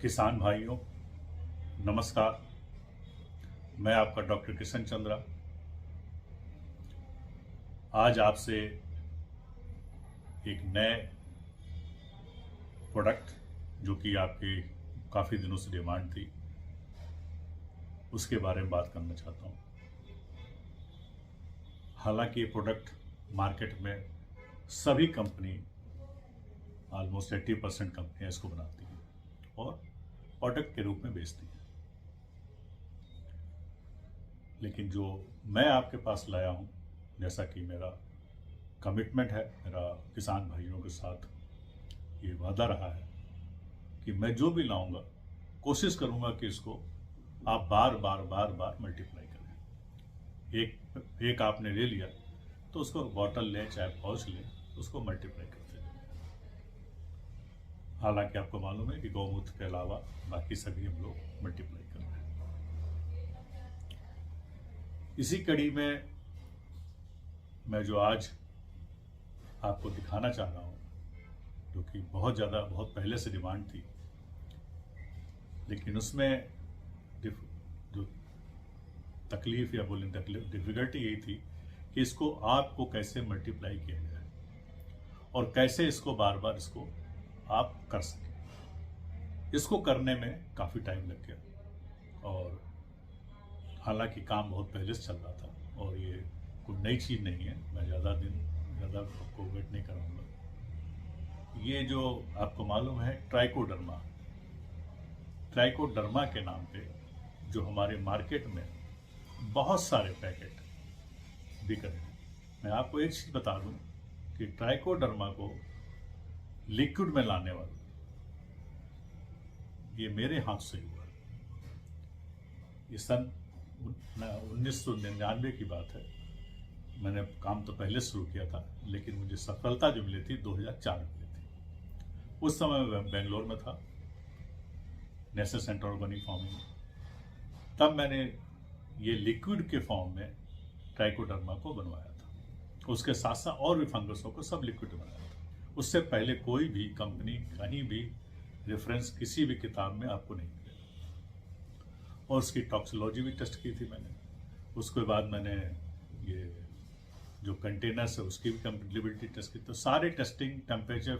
किसान भाइयों, नमस्कार। मैं आपका डॉक्टर किशन चंद्रा आज आपसे एक नए प्रोडक्ट जो कि आपकी काफ़ी दिनों से डिमांड थी उसके बारे में बात करना चाहता हूँ। हालांकि ये प्रोडक्ट मार्केट में सभी कंपनी ऑलमोस्ट 80% कंपनियाँ इसको बनाती हैं और प्रोडक्ट के रूप में बेचती हैं, लेकिन जो मैं आपके पास लाया हूँ, जैसा कि मेरा कमिटमेंट है, मेरा किसान भाइयों के साथ ये वादा रहा है कि मैं जो भी लाऊंगा कोशिश करूंगा कि इसको आप बार बार मल्टीप्लाई करें। एक आपने ले लिया तो उसको बॉटल लें चाहे पाउच लें, उसको मल्टीप्लाई करते जाएं। हालांकि आपको मालूम है कि गौमूत्र के अलावा बाकी सभी हम लोग मल्टीप्लाई कर रहे हैं। इसी कड़ी में मैं जो आज आपको दिखाना चाह रहा हूँ, जो कि बहुत पहले से डिमांड थी, लेकिन उसमें जो तकलीफ या बोलें डिफिकल्टी यही थी कि इसको आपको कैसे मल्टीप्लाई किया जाए और कैसे इसको बार बार इसको आप कर सकें। इसको करने में काफ़ी टाइम लग गया और हालांकि काम बहुत पहले से चल रहा था और ये कोई नई चीज़ नहीं है। मैं ज़्यादा आपको वेट नहीं कराऊंगा। ये जो आपको मालूम है ट्राइकोडर्मा के नाम पे जो हमारे मार्केट में बहुत सारे पैकेट बिक रहे हैं। मैं आपको एक चीज़ बता दूं कि ट्राइकोडर्मा को लिक्विड में लाने वाला ये मेरे हाथ से हुआ। ये सन 1999 की बात है। मैंने काम तो पहले शुरू किया था, लेकिन मुझे सफलता जो मिली थी 2004 में मिली थी। उस समय मैं बेंगलोर में था, नेशनल सेंटर ऑर्गेनिक फार्मिंग। तब मैंने ये लिक्विड के फॉर्म में ट्राइकोडर्मा को बनवाया था। उसके साथ साथ और भी फंगसों को सब लिक्विड बनाया था। उससे पहले कोई भी कंपनी कहीं भी रेफरेंस किसी भी किताब में आपको नहीं मिलेगा। और उसकी टॉक्सिकोलॉजी भी टेस्ट की थी मैंने। उसके बाद मैंने ये जो कंटेनर्स है उसकी भी कंपेटिबिलिटी टेस्ट की। तो सारे टेस्टिंग, टेम्परेचर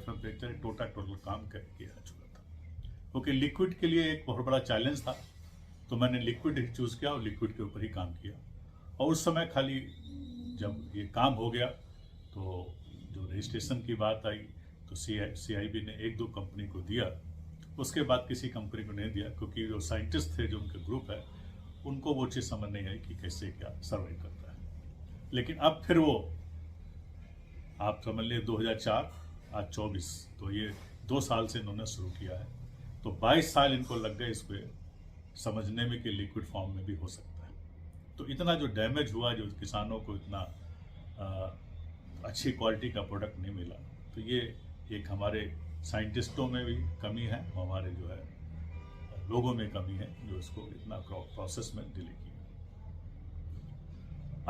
टोटल काम किया चुका था, क्योंकि लिक्विड के लिए एक बहुत बड़ा चैलेंज था। तो मैंने लिक्विड चूज किया और लिक्विड के ऊपर ही काम किया। और उस समय खाली जब ये काम हो गया तो जो रजिस्ट्रेशन की बात आई तो CIB ने 1-2 कंपनी को दिया। उसके बाद किसी कंपनी को नहीं दिया, क्योंकि जो साइंटिस्ट थे, जो उनके ग्रुप है, उनको वो चीज़ समझ नहीं आई कि कैसे क्या सर्वाइव करता है। लेकिन अब फिर वो आप समझ लिए 2004 आज 24, तो ये 2 साल से इन्होंने शुरू किया है। तो 22 साल इनको लग गए इसको समझने में कि लिक्विड फॉर्म में भी हो सकता है। तो इतना जो डैमेज हुआ, जो किसानों को इतना अच्छी क्वालिटी का प्रोडक्ट नहीं मिला, तो ये एक हमारे साइंटिस्टों में भी कमी है, हमारे जो है लोगों में कमी है जो इसको इतना प्रोसेस में डिले किया।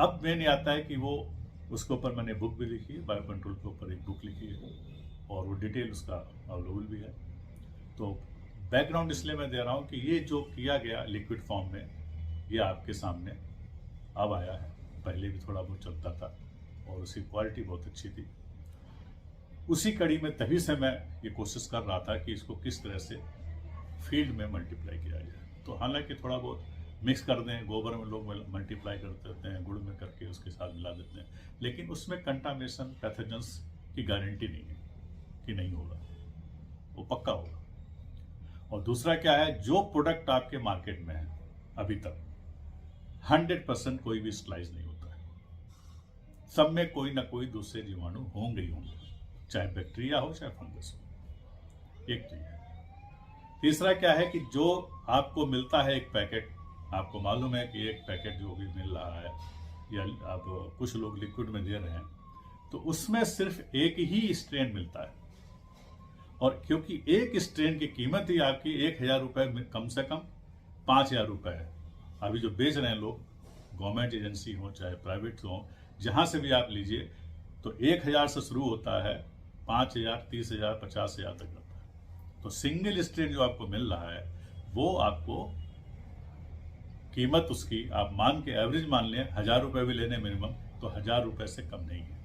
अब मैंने आता है कि वो उसके ऊपर मैंने बुक भी लिखी है, बायो कंट्रोल के ऊपर एक बुक लिखी है और वो डिटेल उसका अवेलेबल भी है। तो बैकग्राउंड इसलिए मैं दे रहा हूँ कि ये जो किया गया लिक्विड फॉर्म में, ये आपके सामने अब आया है। पहले भी थोड़ा बहुत चलता था और उसकी क्वालिटी बहुत अच्छी थी। उसी कड़ी में तभी से मैं ये कोशिश कर रहा था कि इसको किस तरह से फील्ड में मल्टीप्लाई किया जाए। तो हालांकि थोड़ा बहुत मिक्स कर दें, गोबर में लोग मल्टीप्लाई कर देते हैं, गुड़ में करके उसके साथ मिला देते हैं, लेकिन उसमें कंटामिनेशन, पैथोजेंस की गारंटी नहीं है कि नहीं होगा, वो पक्का होगा। और दूसरा क्या है, जो प्रोडक्ट आपके मार्केट में है अभी तक 100% कोई भी स्टलाइज नहीं होता है। सब में कोई ना कोई दूसरे जीवाणु होंगे ही होंगे, चाहे बैक्टीरिया हो चाहे फंगस हो। एक तो ये है। तीसरा क्या है कि जो आपको मिलता है एक पैकेट, आपको मालूम है कि एक पैकेट जो भी मिल रहा है या आप कुछ लोग लिक्विड में दे रहे हैं, तो उसमें सिर्फ एक ही स्ट्रेन मिलता है। और क्योंकि एक स्ट्रेन की कीमत ही आपकी 1,000 रुपये में कम से कम 5,000 रुपये है। अभी जो बेच रहे हैं लोग, गवर्नमेंट एजेंसी हो चाहे प्राइवेट हो, जहाँ से भी आप लीजिए, तो 1,000 से शुरू होता है, 5,000, 30,000, 50,000 तक जाता है। तो सिंगल स्ट्रेन जो आपको मिल रहा है वो आपको कीमत उसकी आप मान के एवरेज मान लें 1000 रुपये भी लेने मिनिमम, तो 1000 रुपये से कम नहीं है।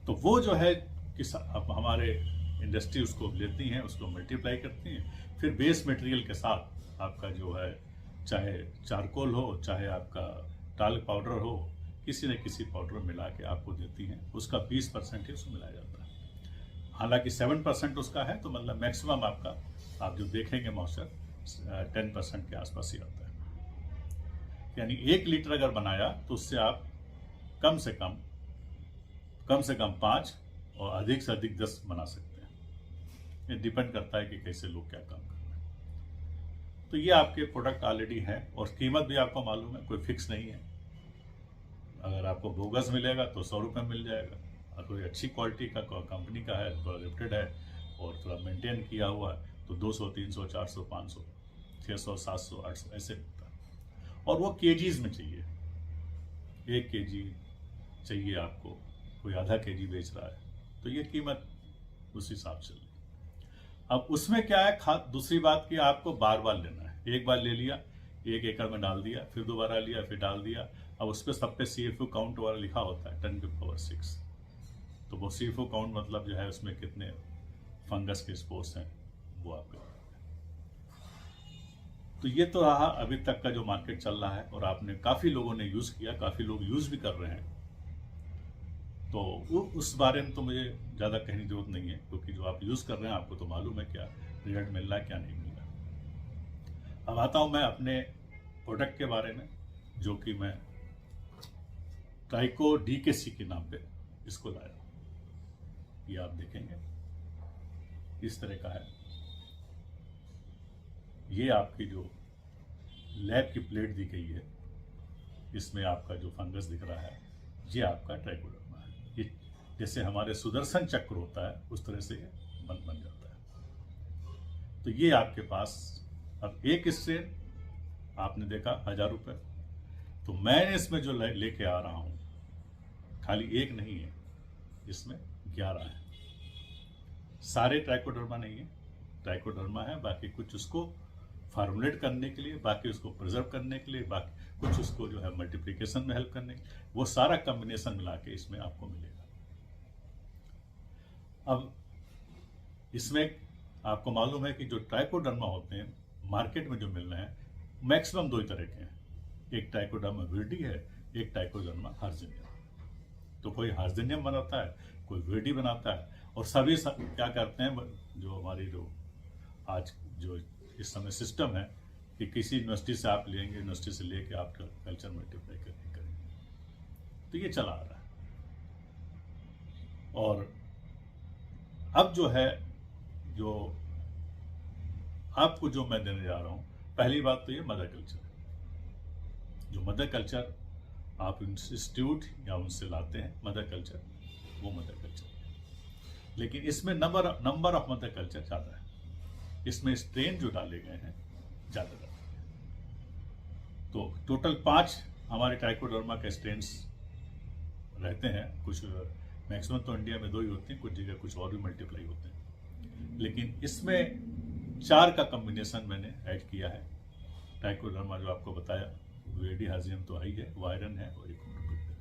तो वो जो है कि अब हमारे इंडस्ट्री उसको लेती हैं, उसको मल्टीप्लाई करती हैं, फिर बेस मटेरियल के साथ आपका जो है चाहे चारकोल हो, चाहे आपका टाल्क पाउडर हो, किसी न किसी पाउडर में मिला के आपको देती हैं। उसका 20% ही उसमें मिलाया जाता है। हालांकि 7% उसका है, तो मतलब मैक्सिमम आपका आप जो देखेंगे मॉइस्चर 10% के आसपास ही आता है। यानी 1 लीटर अगर बनाया तो उससे आप कम से कम 5 और अधिक से अधिक 10 बना सकते हैं। ये डिपेंड करता है कि कैसे लोग क्या काम कर रहे हैं। तो ये आपके प्रोडक्ट ऑलरेडी हैं और कीमत भी आपको मालूम है, कोई फिक्स नहीं है। अगर आपको बोगस मिलेगा तो 100 रुपये मिल जाएगा, और कोई अच्छी क्वालिटी का कंपनी का है, थोड़ा रेप्यूटेड है और थोड़ा मेंटेन किया हुआ है तो 200, 300, 400, 500, 600, 700, 800 ऐसे मिलता है। और वो केजीज में चाहिए, 1 केजी चाहिए आपको, कोई आधा केजी बेच रहा है, तो ये कीमत उस हिसाब से। अब उसमें क्या है, खाद दूसरी बात की आपको बार बार लेना है। एक बार ले लिया, 1 एकड़ में डाल दिया, फिर दोबारा लिया, फिर डाल दिया। अब उस पर सब पे CFO काउंट वाला लिखा होता है 10⁶। तो वो CFO काउंट मतलब जो है उसमें कितने फंगस के स्पोर्स हैं वो आपके। तो ये तो रहा अभी तक का जो मार्केट चल रहा है, और आपने काफ़ी लोगों ने यूज़ किया, काफ़ी लोग यूज़ भी कर रहे हैं। तो वो उस बारे में तो मुझे ज़्यादा कहने की जरूरत नहीं है, क्योंकि जो आप यूज़ कर रहे हैं आपको तो मालूम है क्या रिजल्ट मिल रहा है, क्या नहीं मिल रहा। अब आता हूँ मैं अपने प्रोडक्ट के बारे में, जो कि मैं ट्राइको DKC के नाम पे इसको लाया। ये आप देखेंगे इस तरह का है। ये आपकी जो लैब की प्लेट दी गई है, इसमें आपका जो फंगस दिख रहा है ये आपका ट्राइकोडर्मा है। ये जैसे हमारे सुदर्शन चक्र होता है उस तरह से ये बन जाता है। तो ये आपके पास अब 1 स्ट्रेन आपने देखा 1000 रुपये, तो मैं इसमें जो लेके आ रहा हूँ खाली 1 नहीं है, इसमें 11 है। सारे ट्राइकोडर्मा नहीं है, ट्राइकोडर्मा है, बाकी कुछ उसको फार्मुलेट करने के लिए, बाकी उसको प्रिजर्व करने के लिए, बाकी कुछ उसको जो है मल्टीप्लिकेशन में हेल्प करने के लिए, वो सारा कॉम्बिनेशन मिला के इसमें आपको मिलेगा। अब इसमें आपको मालूम है कि जो ट्राइकोडर्मा होते हैं मार्केट में जो मिल रहे हैं मैक्सिमम 2 ही तरह के हैं। एक ट्राइकोडर्मा विर्डी है, एक ट्राइकोडर्मा हार्जिनियम। तो कोई हार्जिनियम बनाता है, कोई विर्डी बनाता है, और सभी क्या करते हैं, जो हमारी जो आज जो इस समय सिस्टम है कि किसी यूनिवर्सिटी से आप लेंगे, यूनिवर्सिटी से लेके आप कल्चर मल्टीप्लाई करेंगे। तो ये चला आ रहा है। और अब जो है, जो आपको जो मैं देने जा रहा हूँ, पहली बात तो ये मदर कल्चर है। जो मदर कल्चर आप इंस्टीट्यूट या उनसे लाते हैं मदर कल्चर, वो मदर कल्चर है। लेकिन इसमें नंबर ऑफ मदर कल्चर ज़्यादा है। इसमें स्ट्रेन जो डाले गए हैं ज़्यादा डाले गए। तो टोटल 5 हमारे ट्राइकोडर्मा के स्ट्रेन्स रहते हैं। कुछ मैक्सिमम तो इंडिया में 2 ही होते हैं, कुछ जगह कुछ और भी मल्टीप्लाई होते हैं। लेकिन इसमें 4 का कॉम्बिनेशन मैंने ऐड किया है। ट्राइकोडर्मा जो आपको बताया, विर्डी हार्जिनियम तो आई है, वायरन है, और एक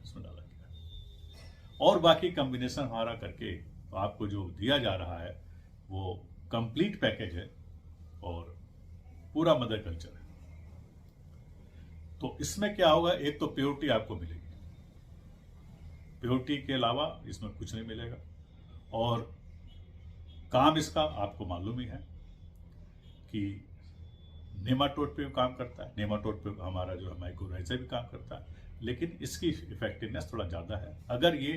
इसमें डाला गया है। और बाकी कॉम्बिनेशन हमारा करके तो आपको जो दिया जा रहा है वो कंप्लीट पैकेज है और पूरा मदर कल्चर है। तो इसमें क्या होगा, एक तो प्योरिटी आपको मिलेगी, प्योरिटी के अलावा इसमें कुछ नहीं मिलेगा। और काम इसका आपको मालूम ही है कि नेमाटोड पे काम करता है, नेमाटोड पे हमारा जो है माइक्रोराइजा भी काम करता है, लेकिन इसकी इफेक्टिवनेस थोड़ा ज़्यादा है अगर ये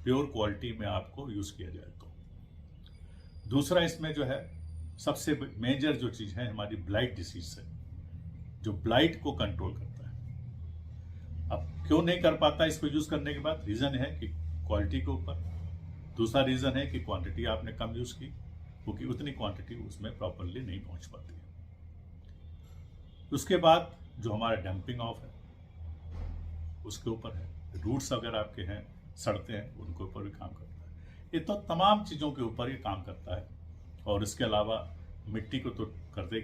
प्योर क्वालिटी में आपको यूज़ किया जाए तो। दूसरा इसमें जो है सबसे मेजर जो चीज़ है हमारी ब्लाइट डिसीज है, जो ब्लाइट को कंट्रोल करता है। अब क्यों नहीं कर पाता इसको यूज़ करने के बाद, रीज़न है कि क्वालिटी के ऊपर, दूसरा रीज़न है कि क्वांटिटी आपने कम यूज़ की, क्योंकि उतनी क्वांटिटी उसमें प्रॉपरली नहीं पहुंच पाती है। उसके बाद जो हमारा डंपिंग ऑफ है उसके ऊपर है, रूट्स अगर आपके हैं सड़ते हैं उनके ऊपर भी काम करता है। ये तो तमाम चीज़ों के ऊपर ये काम करता है। और इसके अलावा मिट्टी को तो करते